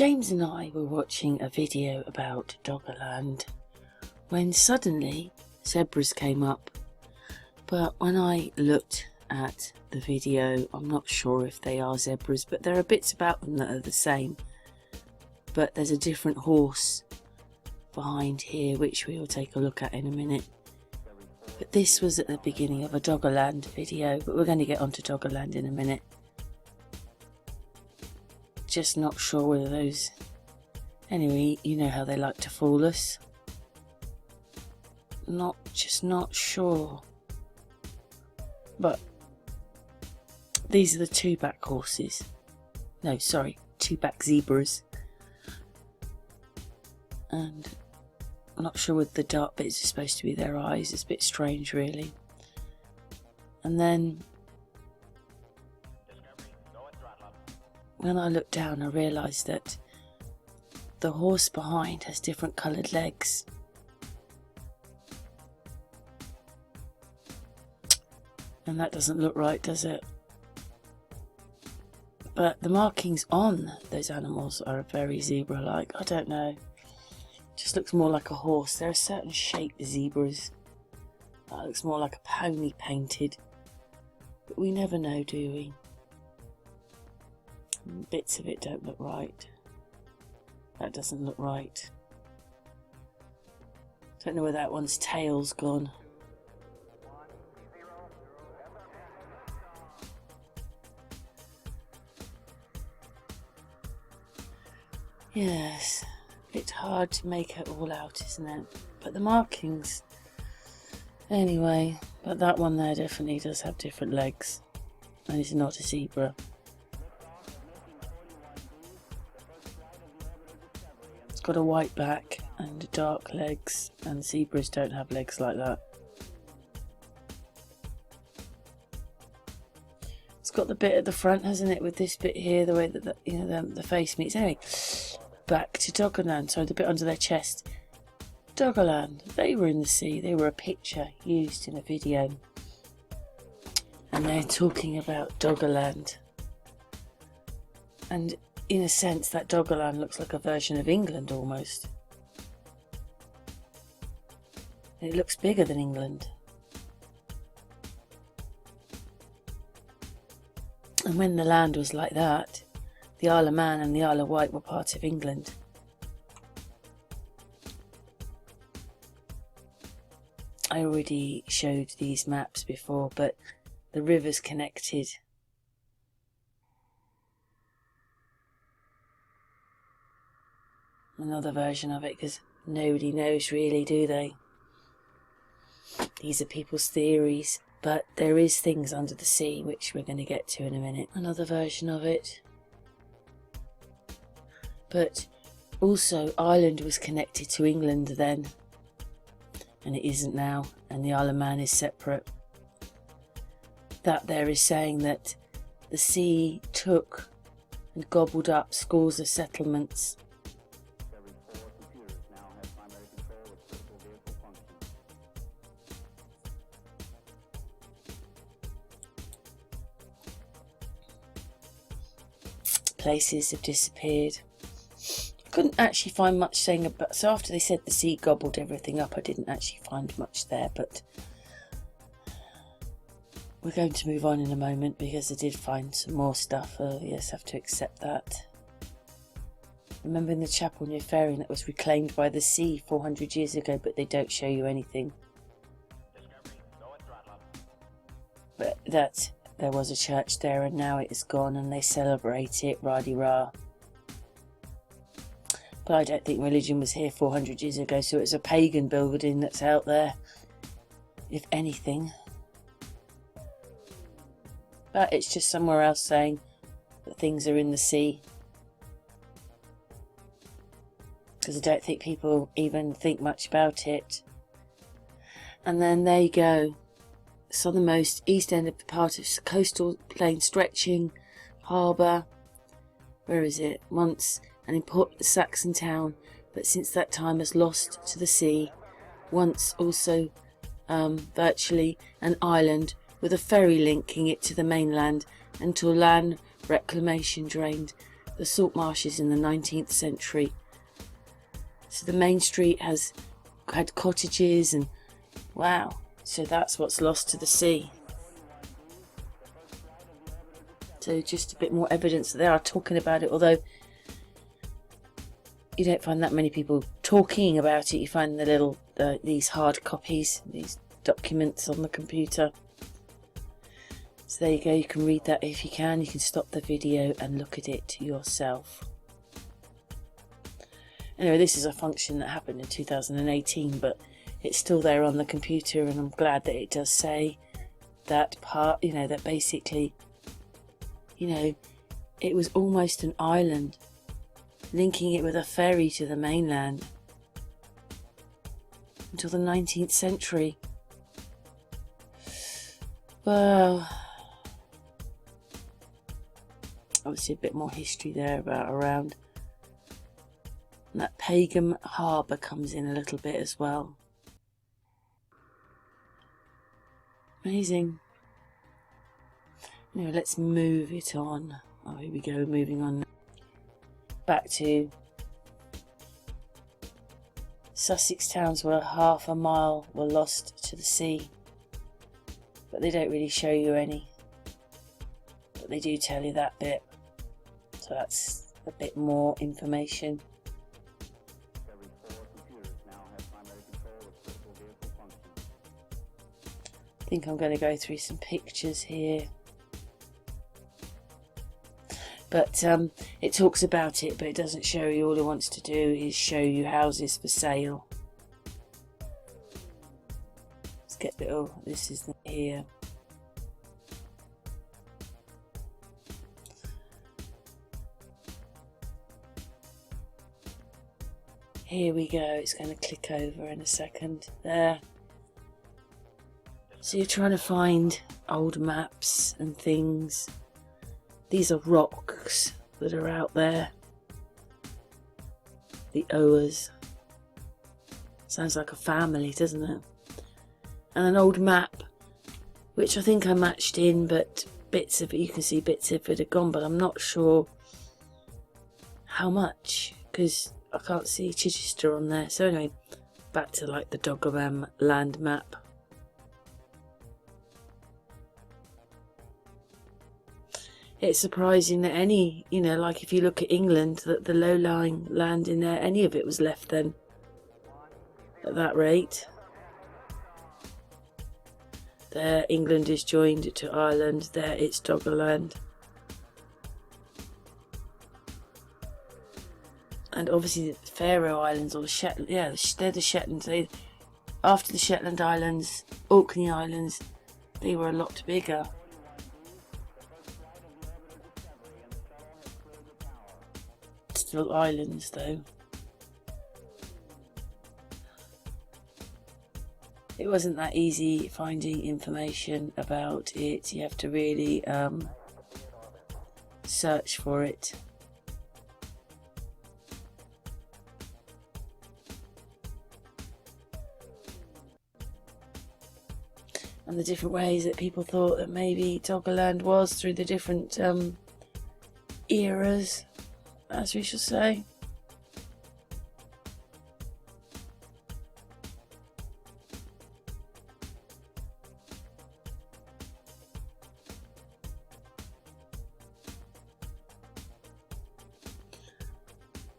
James and I were watching a video about Doggerland when suddenly zebras came up, but when I looked at the video, I'm not sure if they are zebras, but there are bits about them that are the same, but there's a different horse behind here which we will take a look at in a minute. But this was at the beginning of a Doggerland video, but we're going to get onto Doggerland in a minute. Just not sure whether those... Anyway, you know how they like to fool us. Just not sure. But these are the two-back horses. No, sorry, two-back zebras. And I'm not sure whether the dark bits are supposed to be their eyes. It's a bit strange, really. And then when I looked down, I realised that the horse behind has different coloured legs. And that doesn't look right, does it? But the markings on those animals are very zebra-like. I don't know. Just looks more like a horse. There are certain shaped zebras. That looks more like a pony painted. But we never know, do we? Bits of it don't look right. That doesn't look right. Don't know where that one's tail's gone. Yes, a bit hard to make it all out, isn't it? But the markings... Anyway, but that one there definitely does have different legs. And it's not a zebra. It's got a white back and dark legs, and zebras don't have legs like that. It's got the bit at the front, hasn't it, with this bit here, the way that the face meets. Anyway, back to Doggerland. So the bit under their chest. Doggerland, they were in the sea. They were a picture used in a video, and they're talking about Doggerland. And in a sense, that Doggerland looks like a version of England almost. It looks bigger than England. And when the land was like that, the Isle of Man and the Isle of Wight were part of England. I already showed these maps before, but the rivers connected. Another version of it, because nobody knows really, do they? These are people's theories. But there is things under the sea, which we're going to get to in a minute. Another version of it. But also, Ireland was connected to England then. And it isn't now. And the Isle of Man is separate. That there is saying that the sea took and gobbled up scores of settlements. Places have disappeared. I couldn't actually find much saying about... So after they said the sea gobbled everything up, I didn't actually find much there, but we're going to move on in a moment because I did find some more stuff. Yes, I have to accept that. Remember in the chapel near Ferring that was reclaimed by the sea 400 years ago, but they don't show you anything. But that... There was a church there and now it is gone and they celebrate it, rah-de-rah. But I don't think religion was here 400 years ago, so it's a pagan building that's out there, if anything. But it's just somewhere else saying that things are in the sea. Because I don't think people even think much about it. And then there you go. Southernmost east end of the part of coastal plain stretching harbour. Where is it? Once an important Saxon town, but since that time has lost to the sea. Once also virtually an island with a ferry linking it to the mainland until land reclamation drained the salt marshes in the 19th century. So the main street had cottages, and wow, so that's what's lost to the sea. So just a bit more evidence that they are talking about it, although you don't find that many people talking about it. You find the little these hard copies, these documents on the computer. So there you go, you can read that if you can. You can stop the video and look at it yourself. Anyway, this is a function that happened in 2018, but it's still there on the computer, and I'm glad that it does say that part, you know, that basically, you know, it was almost an island, linking it with a ferry to the mainland until the 19th century. Well, obviously a bit more history there around. And that pagan harbour comes in a little bit as well. Amazing. Anyway, let's move it on. Oh, here we go, moving on. Back to Sussex towns where half a mile were lost to the sea. But they don't really show you any. But they do tell you that bit. So that's a bit more information. I think I'm going to go through some pictures here. But it talks about it, but it doesn't show you. All it wants to do is show you houses for sale. Let's get the, oh, this is here. Here we go, it's going to click over in a second. There. So you're trying to find old maps and things. These are rocks that are out there. The Oas. Sounds like a family, doesn't it? And an old map, which I think I matched in, but bits of it, you can see bits of it are gone, but I'm not sure how much, because I can't see Chichester on there. So anyway, back to like the Doggerland map. It's surprising that any, you know, like if you look at England, that the low-lying land in there, any of it was left then at that rate. There, England is joined to Ireland. There, it's Doggerland. And obviously the Faroe Islands, or the Shetland, yeah, they're the Shetlands. After the Shetland Islands, Orkney Islands, they were a lot bigger. Still islands though. It wasn't that easy finding information about it. You have to really search for it. And the different ways that people thought that maybe Doggerland was through the different eras, as we shall say.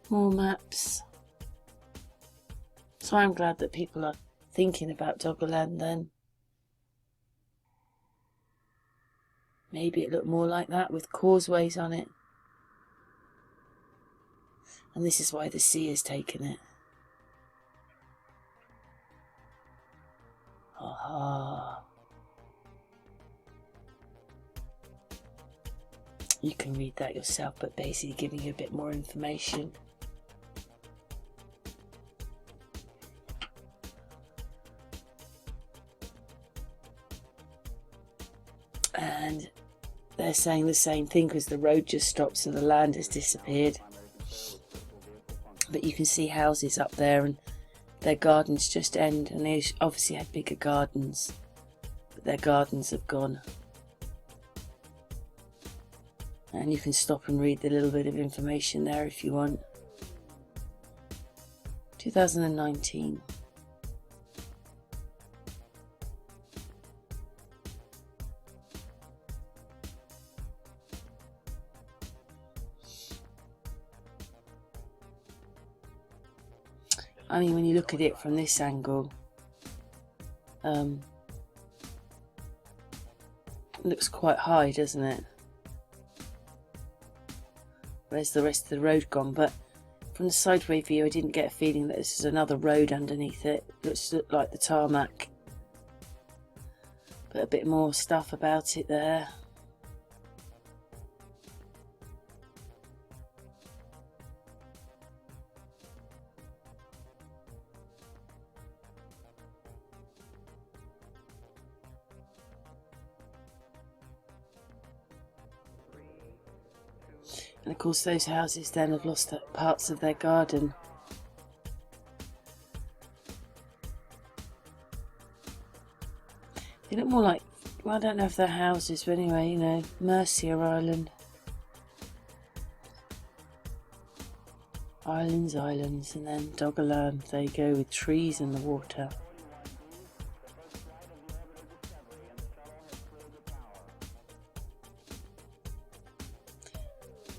More maps. So I'm glad that people are thinking about Doggerland then. Maybe it looked more like that with causeways on it. And this is why the sea has taken it. Aha. You can read that yourself, but basically giving you a bit more information. And they're saying the same thing because the road just stopped, so the land has disappeared. But you can see houses up there and their gardens just end, and they obviously had bigger gardens, but their gardens have gone. And you can stop and read the little bit of information there if you want. 2019. I mean, when you look at it from this angle, it looks quite high, doesn't it? Where's the rest of the road gone? But from the sideway view, I didn't get a feeling that this is another road underneath it. It looks like the tarmac. But a bit more stuff about it there. And of course those houses then have lost parts of their garden. They look more like, well, I don't know if they're houses, but anyway, you know, Mercia Island. Islands, and then Doggerland, there you go, with trees in the water.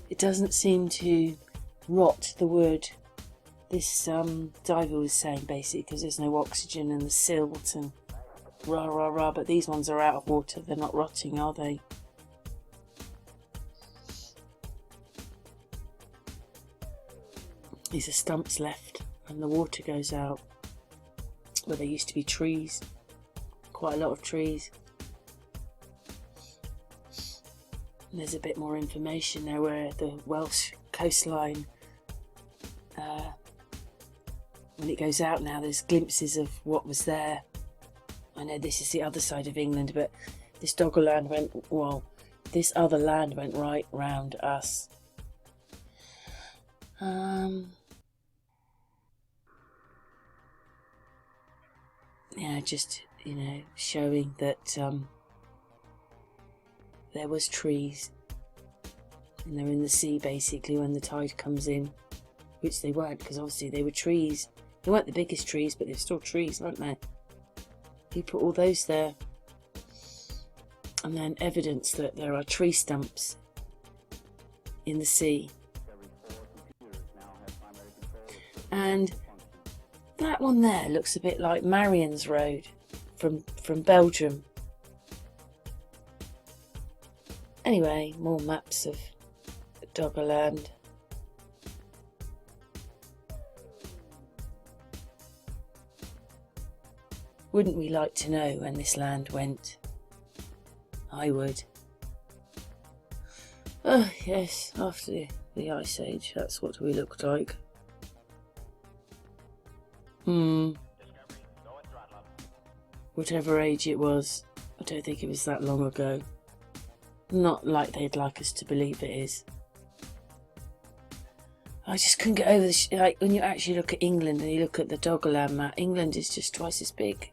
It doesn't seem to rot the wood, this diver was saying, basically, because there's no oxygen in the silt and rah, but these ones are out of water, they're not rotting, are they? These are stumps left and the water goes out where there used to be trees, quite a lot of trees. And there's a bit more information there where the Welsh coastline, when it goes out now, there's glimpses of what was there. I know this is the other side of England, but this Doggerland went, well, this other land went right round us. Yeah, just, you know, showing that there was trees and they're in the sea basically when the tide comes in, which they weren't, because obviously they were trees. They weren't the biggest trees, but they're still trees, weren't they? He put all those there, and then evidence that there are tree stumps in the sea. And that one there looks a bit like Marion's Road from Belgium. Anyway, more maps of Doggerland. Wouldn't we like to know when this land went? I would. Oh yes, after the Ice Age, that's what we looked like. Whatever age it was, I don't think it was that long ago. Not like they'd like us to believe it is. I just couldn't get over the like when you actually look at England and you look at the Doggerland map, England is just twice as big.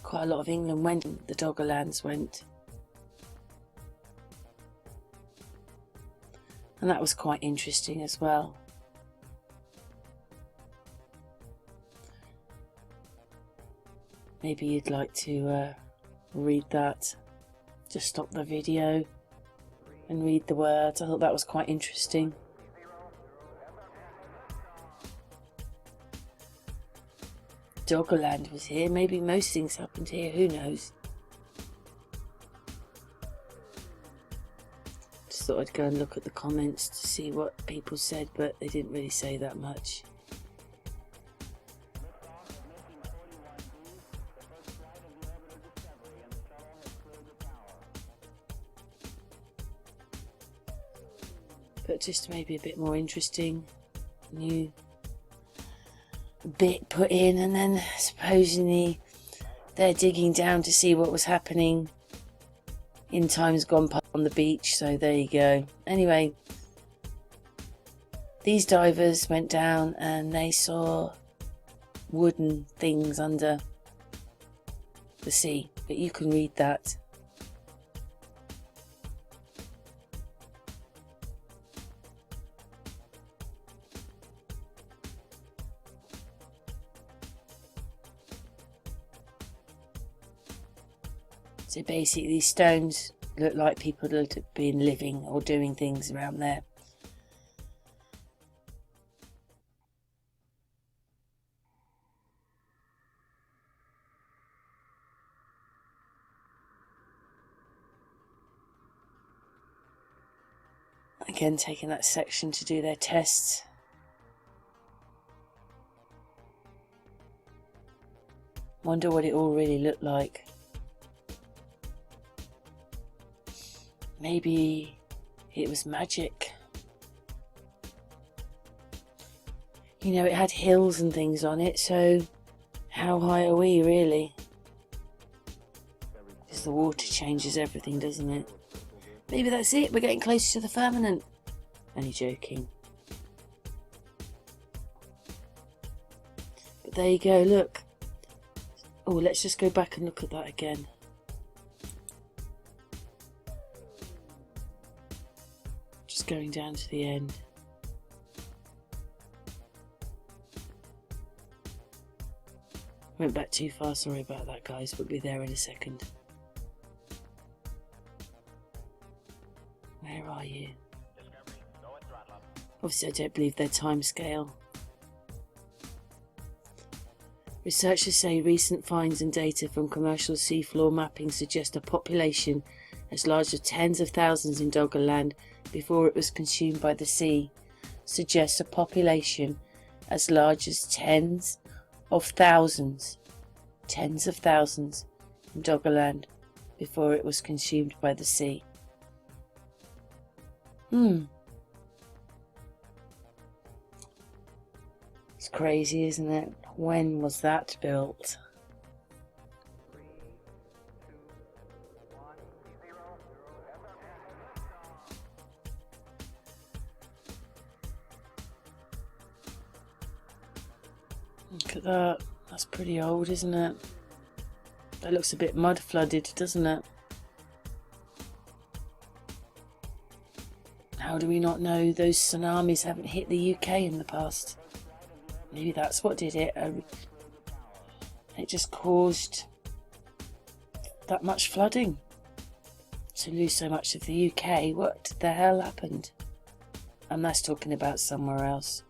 Quite a lot of England went, the Doggerlands went. And that was quite interesting as well. Maybe you'd like to read that. Just stop the video and read the words. I thought that was quite interesting. Doggerland was here. Maybe most things happened here. Who knows? Just thought I'd go and look at the comments to see what people said, but they didn't really say that much. But just maybe a bit more interesting, new bit put in, and then supposedly they're digging down to see what was happening in times gone past on the beach, so there you go. Anyway, these divers went down and they saw wooden things under the sea, but you can read that. So basically these stones look like people that have been living or doing things around there. Again, taking that section to do their tests. Wonder what it all really looked like. Maybe it was magic. You know, it had hills and things on it, so how high are we really? Because the water changes everything, doesn't it? Maybe that's it, we're getting closer to the firmament. Only joking. But there you go, look. Oh, let's just go back and look at that again. Just going down to the end. Went back too far, sorry about that guys, we'll be there in a second. Where are you? Obviously I don't believe their time scale. Researchers say recent finds and data from commercial seafloor mapping suggest a population as large as tens of thousands in Doggerland before it was consumed by the sea. Suggests a population as large as tens of thousands in Doggerland before it was consumed by the sea. It's crazy, isn't it? When was that built? Look at that. That's pretty old, isn't it? That looks a bit mud flooded, doesn't it? How do we not know those tsunamis haven't hit the UK in the past? Maybe that's what did it. It just caused that much flooding. To lose so much of the UK, what the hell happened? And that's talking about somewhere else.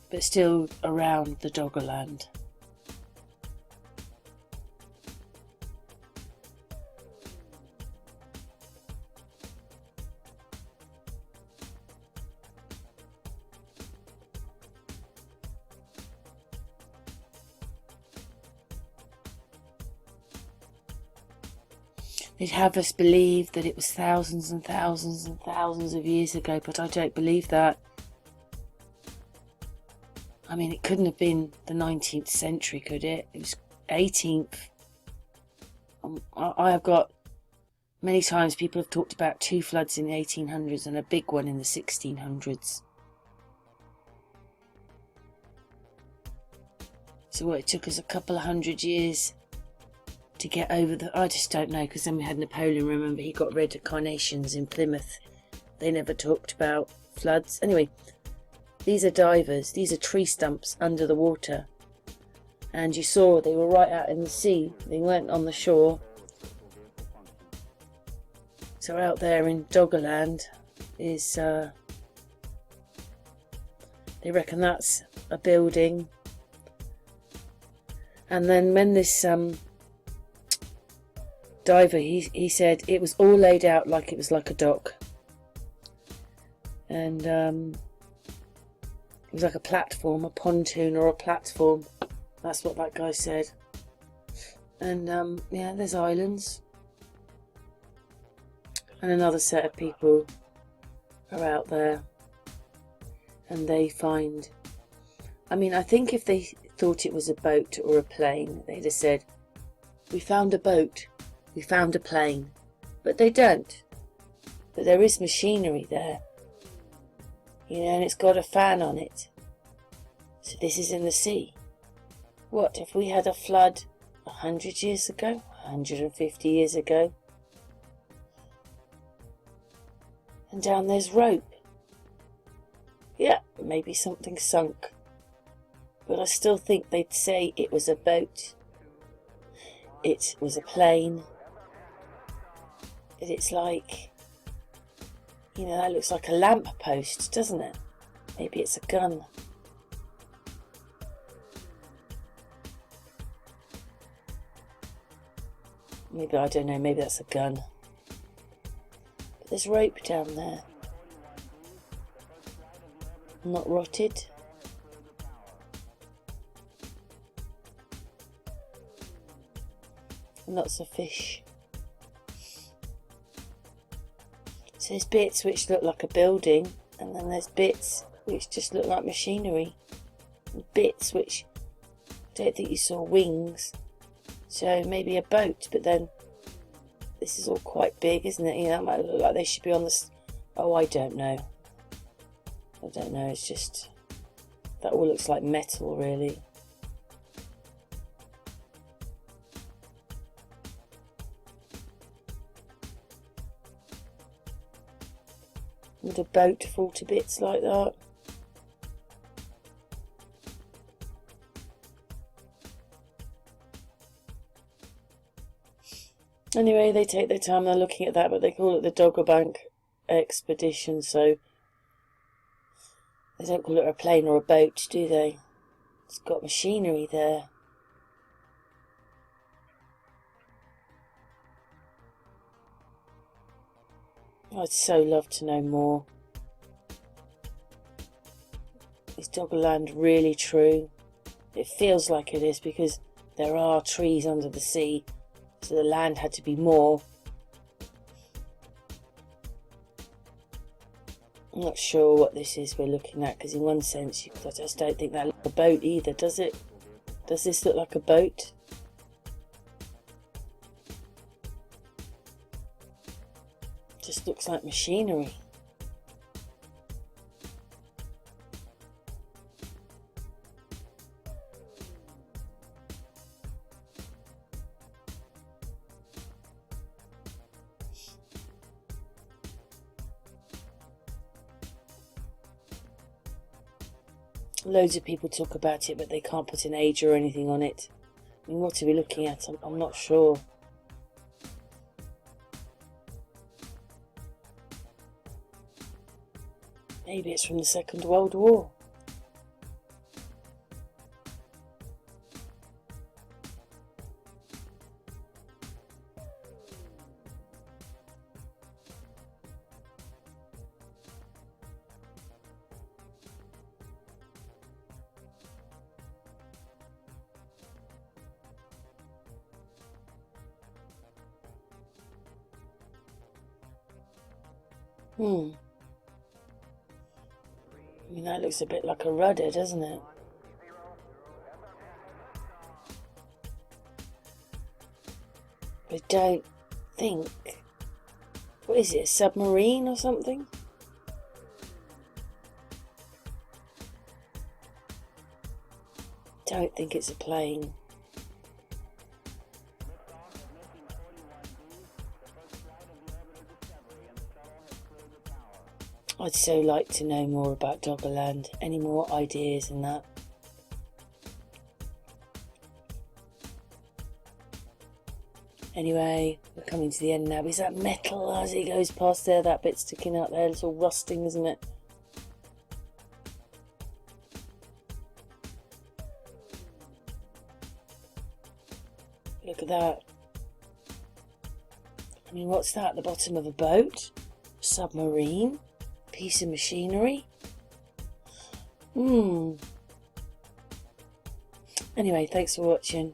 But still around the Doggerland. They'd have us believe that it was thousands and thousands and thousands of years ago, but I don't believe that. I mean, it couldn't have been the 19th century, could it? It was 18th. I have got many times people have talked about 2 floods in the 1800s and a big one in the 1600s. So what, it took us a couple of hundred years to get over the... I just don't know, because then we had Napoleon, remember, he got rid of carnations in Plymouth. They never talked about floods. Anyway, these are divers, these are tree stumps under the water. And you saw they were right out in the sea, they weren't on the shore. So out there in Doggerland is... they reckon that's a building. And then when this... diver, he said it was all laid out like it was like a dock, and it was like a platform, a pontoon or a platform. That's what that guy said. And yeah, there's islands, and another set of people are out there, and they find, I mean, I think if they thought it was a boat or a plane, they'd have said, we found a boat, we found a plane. But they don't. But there is machinery there. You know, and it's got a fan on it. So this is in the sea. What, if we had a flood 100 years ago? 150 years ago? And down there's rope. Yeah, maybe something sunk. But I still think they'd say it was a boat. it was a plane. But it's like, you know, that looks like a lamp post, doesn't it? Maybe it's a gun. Maybe, I don't know, maybe that's a gun. But there's rope down there. Not rotted. Lots of fish. So there's bits which look like a building, and then there's bits which just look like machinery. And bits which I don't think you saw wings. So maybe a boat, but then this is all quite big, isn't it? You know, it might look like they should be on this. Oh, I don't know. I don't know, it's just, that all looks like metal, really. Would a boat fall to bits like that? Anyway, they take their time, they're looking at that, but they call it the Doggerland Expedition, so they don't call it a plane or a boat, do they? It's got machinery there. I'd so love to know more. Is Doggerland really true? It feels like it is because there are trees under the sea, so the land had to be more. I'm not sure what this is we're looking at, because in one sense I just don't think that looks like a boat either, does it? Does this look like a boat? Just looks like machinery. Loads of people talk about it, but they can't put an age or anything on it. I mean, what are we looking at? I'm not sure. Maybe it's from the Second World War. I mean, that looks a bit like a rudder, doesn't it? I don't think... What is it, a submarine or something? Don't think it's a plane. I'd so like to know more about Doggerland. Any more ideas in that? Anyway, we're coming to the end now. Is that metal as it goes past there? That bit sticking out there, it's all rusting, isn't it? Look at that. I mean, what's that? The bottom of a boat? Submarine? Piece of machinery? Anyway, thanks for watching.